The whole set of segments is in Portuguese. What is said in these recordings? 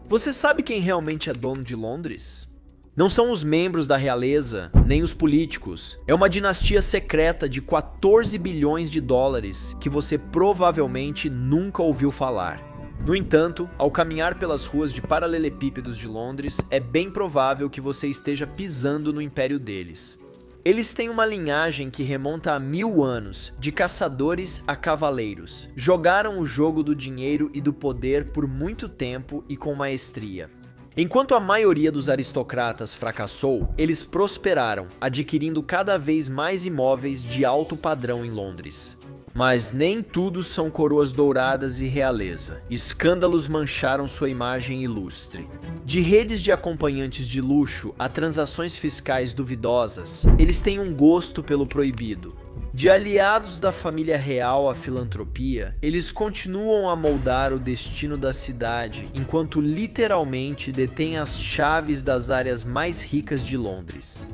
Você sabe quem realmente é dono de Londres? Não são os membros da realeza, nem os políticos. É uma dinastia secreta de 14 bilhões de dólares que você provavelmente nunca ouviu falar. No entanto, ao caminhar pelas ruas de paralelepípedos de Londres, é bem provável que você esteja pisando no império deles. Eles têm uma linhagem que remonta a 1000 anos, de caçadores a cavaleiros. Jogaram o jogo do dinheiro e do poder por muito tempo e com maestria. Enquanto a maioria dos aristocratas fracassou, eles prosperaram, adquirindo cada vez mais imóveis de alto padrão em Londres. Mas nem tudo são coroas douradas e realeza. Escândalos mancharam sua imagem ilustre. De redes de acompanhantes de luxo a transações fiscais duvidosas, eles têm um gosto pelo proibido. De aliados da família real à filantropia, eles continuam a moldar o destino da cidade, enquanto literalmente detêm as chaves das áreas mais ricas de Londres.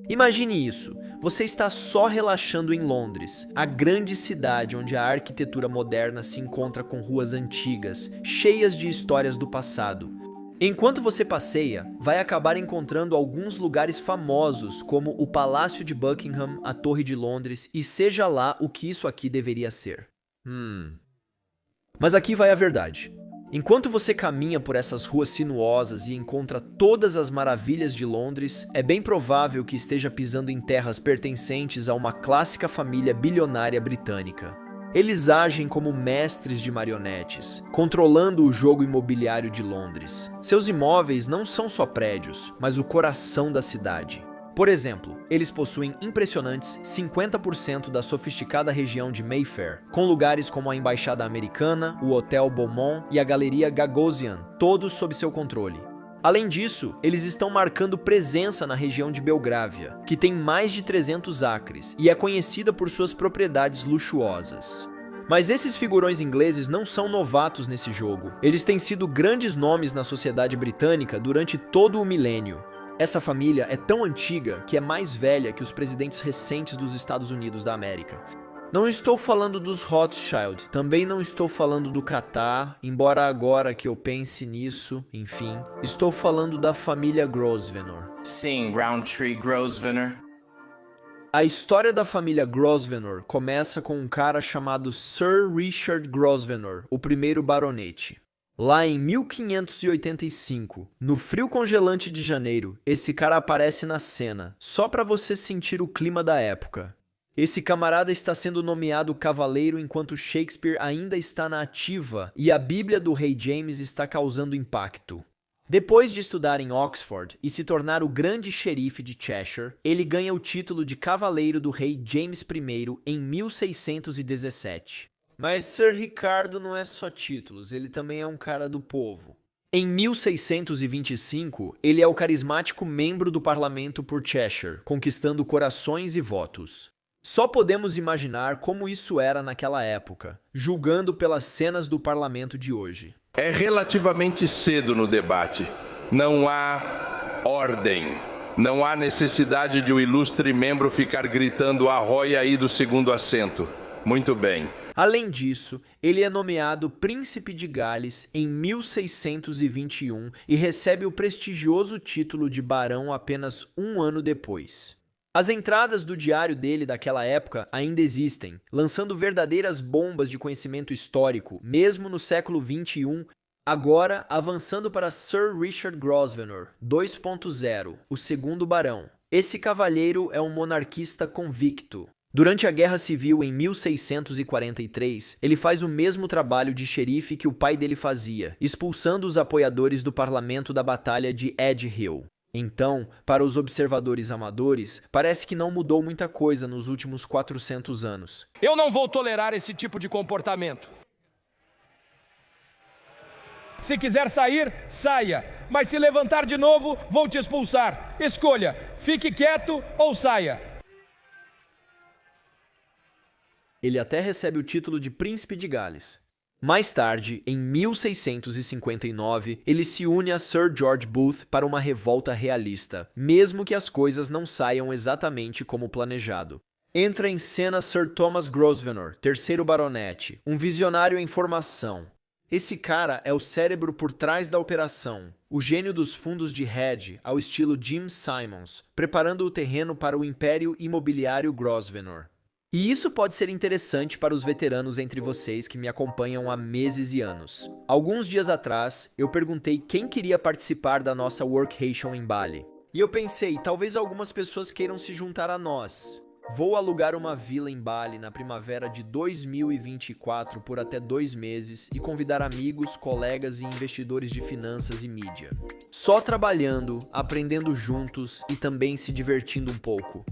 Imagine isso, você está só relaxando em Londres, a grande cidade onde a arquitetura moderna se encontra com ruas antigas, cheias de histórias do passado. Enquanto você passeia, vai acabar encontrando alguns lugares famosos, como o Palácio de Buckingham, a Torre de Londres e seja lá o que isso aqui deveria ser. Mas aqui vai a verdade. Enquanto você caminha por essas ruas sinuosas e encontra todas as maravilhas de Londres, é bem provável que esteja pisando em terras pertencentes a uma clássica família bilionária britânica. Eles agem como mestres de marionetes, controlando o jogo imobiliário de Londres. Seus imóveis não são só prédios, mas o coração da cidade. Por exemplo, eles possuem impressionantes 50% da sofisticada região de Mayfair, com lugares como a Embaixada Americana, o Hotel Beaumont e a Galeria Gagosian, todos sob seu controle. Além disso, eles estão marcando presença na região de Belgrávia, que tem mais de 300 acres e é conhecida por suas propriedades luxuosas. Mas esses figurões ingleses não são novatos nesse jogo. Eles têm sido grandes nomes na sociedade britânica durante todo o milênio. Essa família é tão antiga que é mais velha que os presidentes recentes dos Estados Unidos da América. Não estou falando dos Rothschild, também não estou falando do Catar, embora agora que eu pense nisso, enfim. Estou falando da família Grosvenor. Sim, Roundtree Grosvenor. A história da família Grosvenor começa com um cara chamado Sir Richard Grosvenor, o primeiro baronete. Lá em 1585, no frio congelante de janeiro, esse cara aparece na cena, só para você sentir o clima da época. Esse camarada está sendo nomeado cavaleiro enquanto Shakespeare ainda está na ativa e a Bíblia do Rei James está causando impacto. Depois de estudar em Oxford e se tornar o grande xerife de Cheshire, ele ganha o título de cavaleiro do Rei James I em 1617. Mas Sir Ricardo não é só títulos, ele também é um cara do povo. Em 1625, ele é o carismático membro do parlamento por Cheshire, conquistando corações e votos. Só podemos imaginar como isso era naquela época, julgando pelas cenas do parlamento de hoje. É relativamente cedo no debate. Não há ordem. Não há necessidade de o ilustre membro ficar gritando "arrói aí" do segundo assento. Muito bem. Além disso, ele é nomeado Príncipe de Gales em 1621 e recebe o prestigioso título de barão apenas um ano depois. As entradas do diário dele daquela época ainda existem, lançando verdadeiras bombas de conhecimento histórico, mesmo no século XXI, agora avançando para Sir Richard Grosvenor 2.0, o segundo barão. Esse cavalheiro é um monarquista convicto. Durante a Guerra Civil em 1643, ele faz o mesmo trabalho de xerife que o pai dele fazia, expulsando os apoiadores do parlamento da Batalha de Edge Hill. Então, para os observadores amadores, parece que não mudou muita coisa nos últimos 400 anos. Eu não vou tolerar esse tipo de comportamento. Se quiser sair, saia. Mas se levantar de novo, vou te expulsar. Escolha, fique quieto ou saia. Ele até recebe o título de Príncipe de Gales. Mais tarde, em 1659, ele se une a Sir George Booth para uma revolta realista, mesmo que as coisas não saiam exatamente como planejado. Entra em cena Sir Thomas Grosvenor, terceiro baronete, um visionário em formação. Esse cara é o cérebro por trás da operação, o gênio dos fundos de hedge, ao estilo Jim Simons, preparando o terreno para o império imobiliário Grosvenor. E isso pode ser interessante para os veteranos entre vocês que me acompanham há meses e anos. Alguns dias atrás, eu perguntei quem queria participar da nossa workation em Bali. E eu pensei, talvez algumas pessoas queiram se juntar a nós. Vou alugar uma vila em Bali na primavera de 2024 por até 2 meses e convidar amigos, colegas e investidores de finanças e mídia. Só trabalhando, aprendendo juntos e também se divertindo um pouco.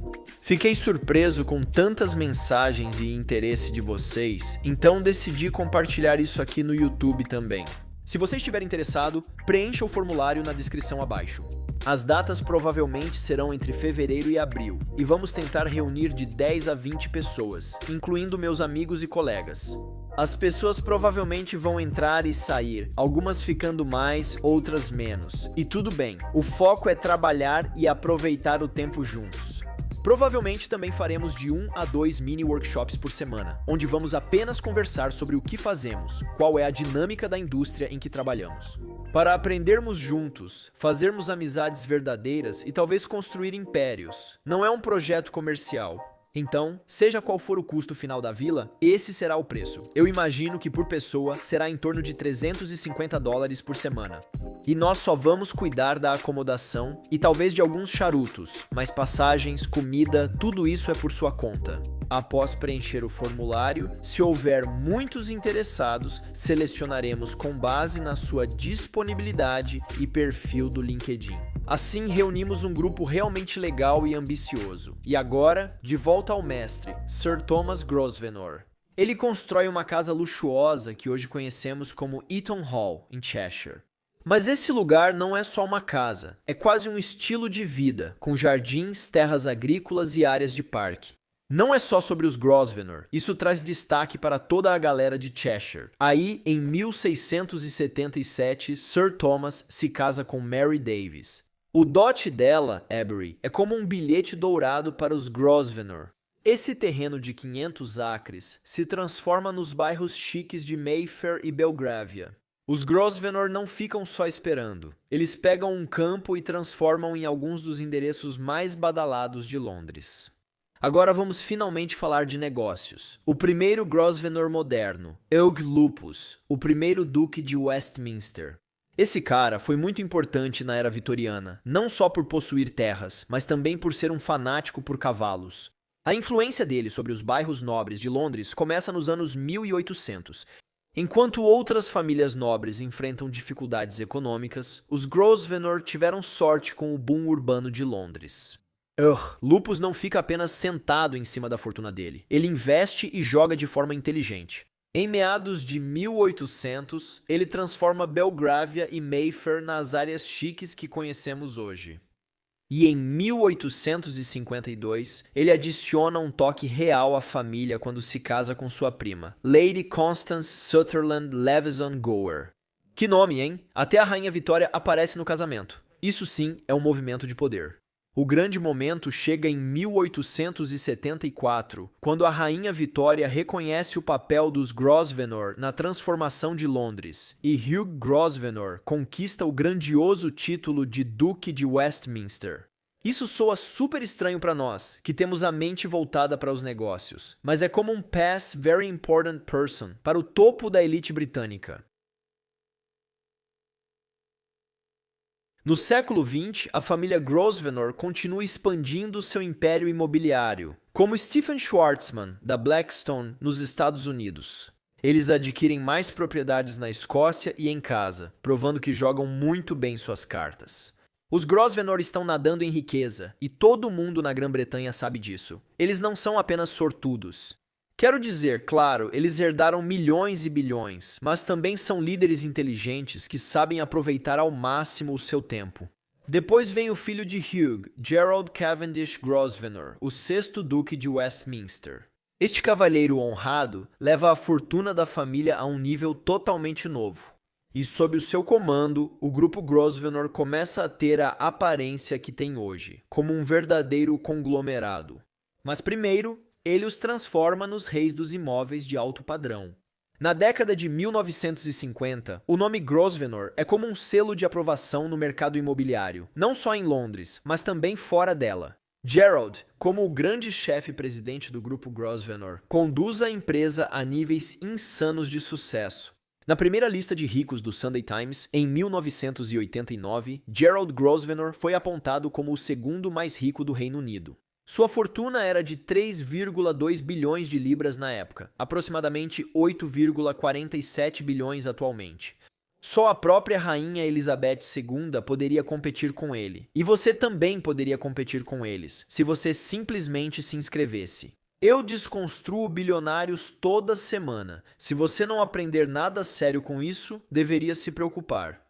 Fiquei surpreso com tantas mensagens e interesse de vocês, então decidi compartilhar isso aqui no YouTube também. Se você estiver interessado, preencha o formulário na descrição abaixo. As datas provavelmente serão entre fevereiro e abril, e vamos tentar reunir de 10 a 20 pessoas, incluindo meus amigos e colegas. As pessoas provavelmente vão entrar e sair, algumas ficando mais, outras menos. E tudo bem, o foco é trabalhar e aproveitar o tempo juntos. Provavelmente também faremos de 1 a 2 mini workshops por semana, onde vamos apenas conversar sobre o que fazemos, qual é a dinâmica da indústria em que trabalhamos. Para aprendermos juntos, fazermos amizades verdadeiras e talvez construir impérios. Não é um projeto comercial. Então, seja qual for o custo final da vila, esse será o preço. Eu imagino que por pessoa será em torno de $350 por semana. E nós só vamos cuidar da acomodação e talvez de alguns charutos, mas passagens, comida, tudo isso é por sua conta. Após preencher o formulário, se houver muitos interessados, selecionaremos com base na sua disponibilidade e perfil do LinkedIn. Assim, reunimos um grupo realmente legal e ambicioso. E agora, de volta ao mestre, Sir Thomas Grosvenor. Ele constrói uma casa luxuosa que hoje conhecemos como Eaton Hall, em Cheshire. Mas esse lugar não é só uma casa, é quase um estilo de vida, com jardins, terras agrícolas e áreas de parque. Não é só sobre os Grosvenor, isso traz destaque para toda a galera de Cheshire. Aí, em 1677, Sir Thomas se casa com Mary Davis. O dote dela, Avery, é como um bilhete dourado para os Grosvenor. Esse terreno de 500 acres se transforma nos bairros chiques de Mayfair e Belgravia. Os Grosvenor não ficam só esperando. Eles pegam um campo e transformam em alguns dos endereços mais badalados de Londres. Agora vamos finalmente falar de negócios. O primeiro Grosvenor moderno, Earl Lupus, o primeiro duque de Westminster. Esse cara foi muito importante na era vitoriana, não só por possuir terras, mas também por ser um fanático por cavalos. A influência dele sobre os bairros nobres de Londres começa nos anos 1800. Enquanto outras famílias nobres enfrentam dificuldades econômicas, os Grosvenor tiveram sorte com o boom urbano de Londres. Lupus não fica apenas sentado em cima da fortuna dele. Ele investe e joga de forma inteligente. Em meados de 1800, ele transforma Belgravia e Mayfair nas áreas chiques que conhecemos hoje. E em 1852, ele adiciona um toque real à família quando se casa com sua prima, Lady Constance Sutherland Leveson Gower. Que nome, hein? Até a Rainha Vitória aparece no casamento. Isso sim é um movimento de poder. O grande momento chega em 1874, quando a Rainha Vitória reconhece o papel dos Grosvenor na transformação de Londres, e Hugh Grosvenor conquista o grandioso título de Duque de Westminster. Isso soa super estranho para nós, que temos a mente voltada para os negócios, mas é como um pass very important person para o topo da elite britânica. No século XX, a família Grosvenor continua expandindo seu império imobiliário, como Stephen Schwarzman, da Blackstone, nos Estados Unidos. Eles adquirem mais propriedades na Escócia e em casa, provando que jogam muito bem suas cartas. Os Grosvenor estão nadando em riqueza, e todo mundo na Grã-Bretanha sabe disso. Eles não são apenas sortudos. Quero dizer, claro, eles herdaram milhões e bilhões, mas também são líderes inteligentes que sabem aproveitar ao máximo o seu tempo. Depois vem o filho de Hugh, Gerald Cavendish Grosvenor, o sexto duque de Westminster. Este cavalheiro honrado leva a fortuna da família a um nível totalmente novo. E sob o seu comando, o grupo Grosvenor começa a ter a aparência que tem hoje, como um verdadeiro conglomerado. Mas primeiro, ele os transforma nos reis dos imóveis de alto padrão. Na década de 1950, o nome Grosvenor é como um selo de aprovação no mercado imobiliário, não só em Londres, mas também fora dela. Gerald, como o grande chefe presidente do grupo Grosvenor, conduz a empresa a níveis insanos de sucesso. Na primeira lista de ricos do Sunday Times, em 1989, Gerald Grosvenor foi apontado como o segundo mais rico do Reino Unido. Sua fortuna era de 3,2 bilhões de libras na época, aproximadamente 8,47 bilhões atualmente. Só a própria Rainha Elizabeth II poderia competir com ele. E você também poderia competir com eles, se você simplesmente se inscrevesse. Eu desconstruo bilionários toda semana. Se você não aprender nada sério com isso, deveria se preocupar.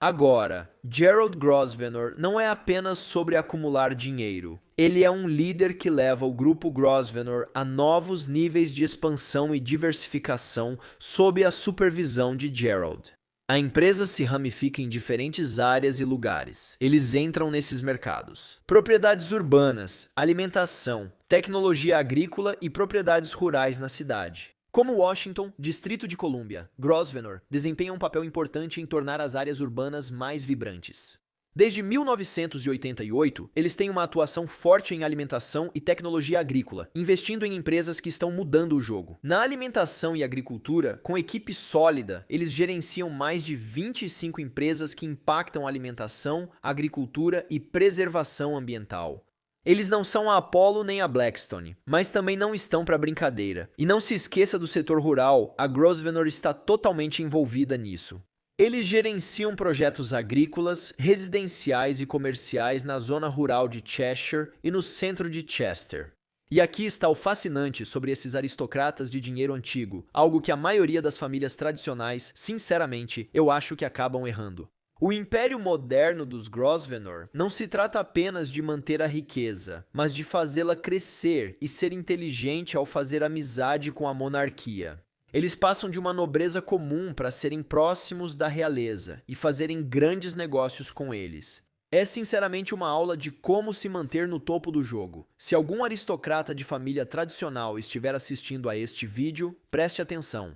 Agora, Gerald Grosvenor não é apenas sobre acumular dinheiro. Ele é um líder que leva o grupo Grosvenor a novos níveis de expansão e diversificação sob a supervisão de Gerald. A empresa se ramifica em diferentes áreas e lugares. Eles entram nesses mercados: propriedades urbanas, alimentação, tecnologia agrícola e propriedades rurais na cidade. Como Washington, Distrito de Colômbia, Grosvenor desempenha um papel importante em tornar as áreas urbanas mais vibrantes. Desde 1988, eles têm uma atuação forte em alimentação e tecnologia agrícola, investindo em empresas que estão mudando o jogo. Na alimentação e agricultura, com equipe sólida, eles gerenciam mais de 25 empresas que impactam a alimentação, agricultura e preservação ambiental. Eles não são a Apollo nem a Blackstone, mas também não estão para brincadeira. E não se esqueça do setor rural, a Grosvenor está totalmente envolvida nisso. Eles gerenciam projetos agrícolas, residenciais e comerciais na zona rural de Cheshire e no centro de Chester. E aqui está o fascinante sobre esses aristocratas de dinheiro antigo, algo que a maioria das famílias tradicionais, sinceramente, eu acho que acabam errando. O império moderno dos Grosvenor não se trata apenas de manter a riqueza, mas de fazê-la crescer e ser inteligente ao fazer amizade com a monarquia. Eles passam de uma nobreza comum para serem próximos da realeza e fazerem grandes negócios com eles. É sinceramente uma aula de como se manter no topo do jogo. Se algum aristocrata de família tradicional estiver assistindo a este vídeo, preste atenção.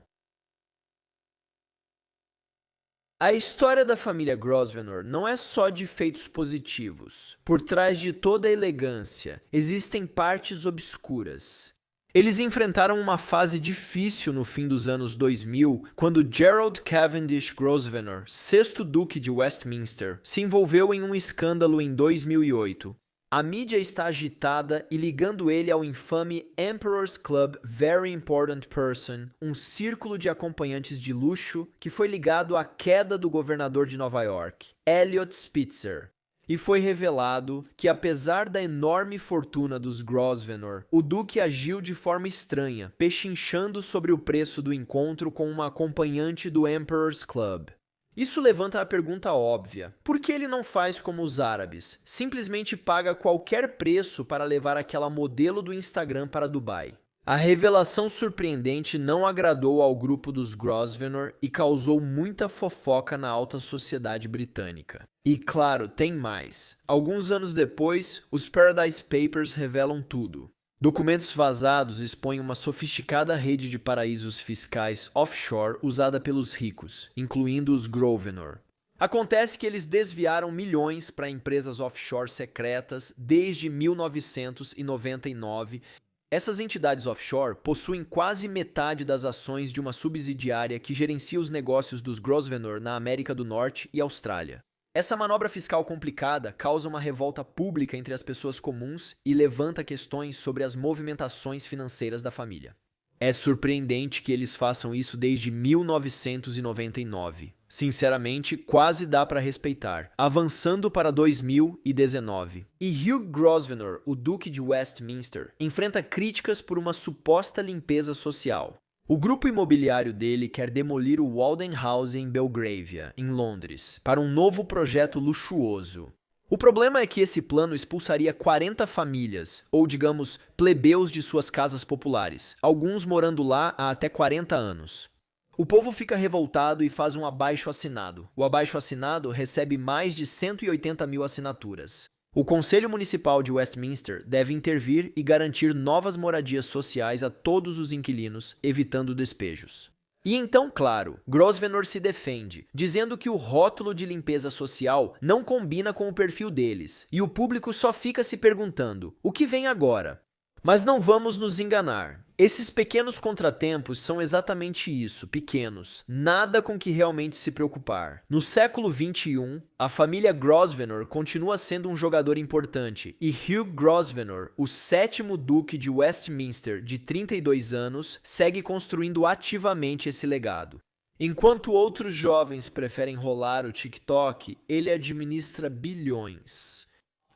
A história da família Grosvenor não é só de feitos positivos. Por trás de toda a elegância, existem partes obscuras. Eles enfrentaram uma fase difícil no fim dos anos 2000, quando Gerald Cavendish Grosvenor, sexto duque de Westminster, se envolveu em um escândalo em 2008. A mídia está agitada e ligando ele ao infame Emperor's Club Very Important Person, um círculo de acompanhantes de luxo que foi ligado à queda do governador de Nova York, Eliot Spitzer. E foi revelado que, apesar da enorme fortuna dos Grosvenor, o duque agiu de forma estranha, pechinchando sobre o preço do encontro com uma acompanhante do Emperor's Club. Isso levanta a pergunta óbvia: por que ele não faz como os árabes? Simplesmente paga qualquer preço para levar aquela modelo do Instagram para Dubai. A revelação surpreendente não agradou ao grupo dos Grosvenor e causou muita fofoca na alta sociedade britânica. E claro, tem mais. Alguns anos depois, os Paradise Papers revelam tudo. Documentos vazados expõem uma sofisticada rede de paraísos fiscais offshore usada pelos ricos, incluindo os Grosvenor. Acontece que eles desviaram milhões para empresas offshore secretas desde 1999. Essas entidades offshore possuem quase metade das ações de uma subsidiária que gerencia os negócios dos Grosvenor na América do Norte e Austrália. Essa manobra fiscal complicada causa uma revolta pública entre as pessoas comuns e levanta questões sobre as movimentações financeiras da família. É surpreendente que eles façam isso desde 1999. Sinceramente, quase dá para respeitar. Avançando para 2019. E Hugh Grosvenor, o Duque de Westminster, enfrenta críticas por uma suposta limpeza social. O grupo imobiliário dele quer demolir o Walden House em Belgravia, em Londres, para um novo projeto luxuoso. O problema é que esse plano expulsaria 40 famílias, ou digamos, plebeus de suas casas populares, alguns morando lá há até 40 anos. O povo fica revoltado e faz um abaixo-assinado. O abaixo-assinado recebe mais de 180 mil assinaturas. O Conselho Municipal de Westminster deve intervir e garantir novas moradias sociais a todos os inquilinos, evitando despejos. E então, claro, Grosvenor se defende, dizendo que o rótulo de limpeza social não combina com o perfil deles, e o público só fica se perguntando: o que vem agora? Mas não vamos nos enganar. Esses pequenos contratempos são exatamente isso, pequenos, nada com que realmente se preocupar. No século XXI, a família Grosvenor continua sendo um jogador importante, e Hugh Grosvenor, o 7º Duque de Westminster de 32 anos, segue construindo ativamente esse legado. Enquanto outros jovens preferem rolar o TikTok, ele administra bilhões.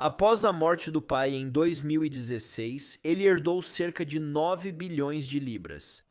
Após a morte do pai em 2016, ele herdou cerca de 9 bilhões de libras.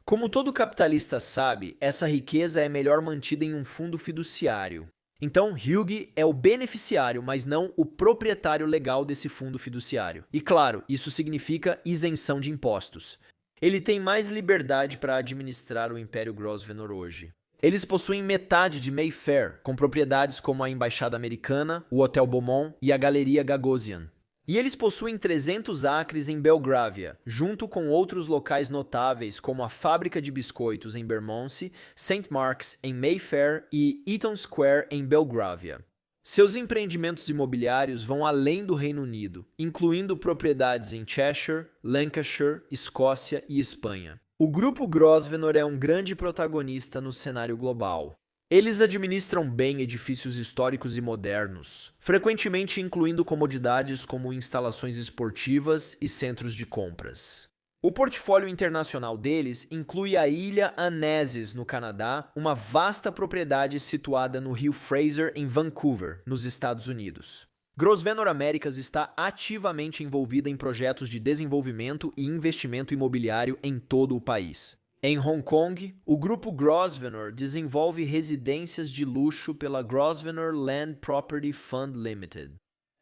Como todo capitalista sabe, essa riqueza é melhor mantida em um fundo fiduciário. Então, Hugh é o beneficiário, mas não o proprietário legal desse fundo fiduciário. E claro, isso significa isenção de impostos. Ele tem mais liberdade para administrar o Império Grosvenor hoje. Eles possuem metade de Mayfair, com propriedades como a Embaixada Americana, o Hotel Beaumont e a Galeria Gagosian. E eles possuem 300 acres em Belgravia, junto com outros locais notáveis como a Fábrica de Biscoitos em Bermondsey, St. Mark's em Mayfair e Eaton Square em Belgravia. Seus empreendimentos imobiliários vão além do Reino Unido, incluindo propriedades em Cheshire, Lancashire, Escócia e Espanha. O grupo Grosvenor é um grande protagonista no cenário global. Eles administram bem edifícios históricos e modernos, frequentemente incluindo comodidades como instalações esportivas e centros de compras. O portfólio internacional deles inclui a ilha Annecies, no Canadá, uma vasta propriedade situada no rio Fraser, em Vancouver, nos Estados Unidos. Grosvenor Américas está ativamente envolvida em projetos de desenvolvimento e investimento imobiliário em todo o país. Em Hong Kong, o grupo Grosvenor desenvolve residências de luxo pela Grosvenor Land Property Fund Limited.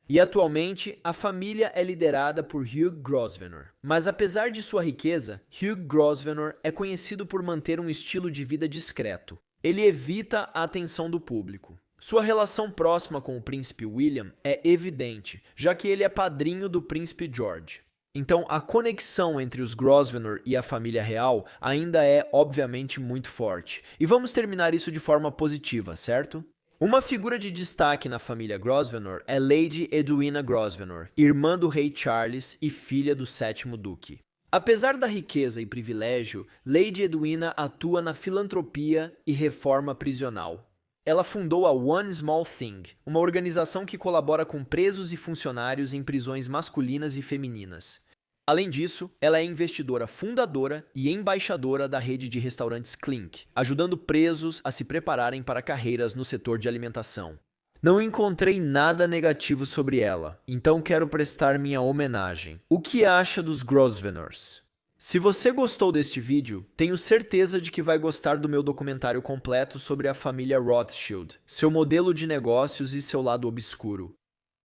E atualmente, a família é liderada por Hugh Grosvenor. Mas apesar de sua riqueza, Hugh Grosvenor é conhecido por manter um estilo de vida discreto. Ele evita a atenção do público. Sua relação próxima com o príncipe William é evidente, já que ele é padrinho do príncipe George. Então, a conexão entre os Grosvenor e a família real ainda é, obviamente, muito forte. E vamos terminar isso de forma positiva, certo? Uma figura de destaque na família Grosvenor é Lady Edwina Grosvenor, irmã do rei Charles e filha do 7º Duque. Apesar da riqueza e privilégio, Lady Edwina atua na filantropia e reforma prisional. Ela fundou a One Small Thing, uma organização que colabora com presos e funcionários em prisões masculinas e femininas. Além disso, ela é investidora fundadora e embaixadora da rede de restaurantes Clink, ajudando presos a se prepararem para carreiras no setor de alimentação. Não encontrei nada negativo sobre ela, então quero prestar minha homenagem. O que acha dos Grosvenors? Se você gostou deste vídeo, tenho certeza de que vai gostar do meu documentário completo sobre a família Rothschild, seu modelo de negócios e seu lado obscuro.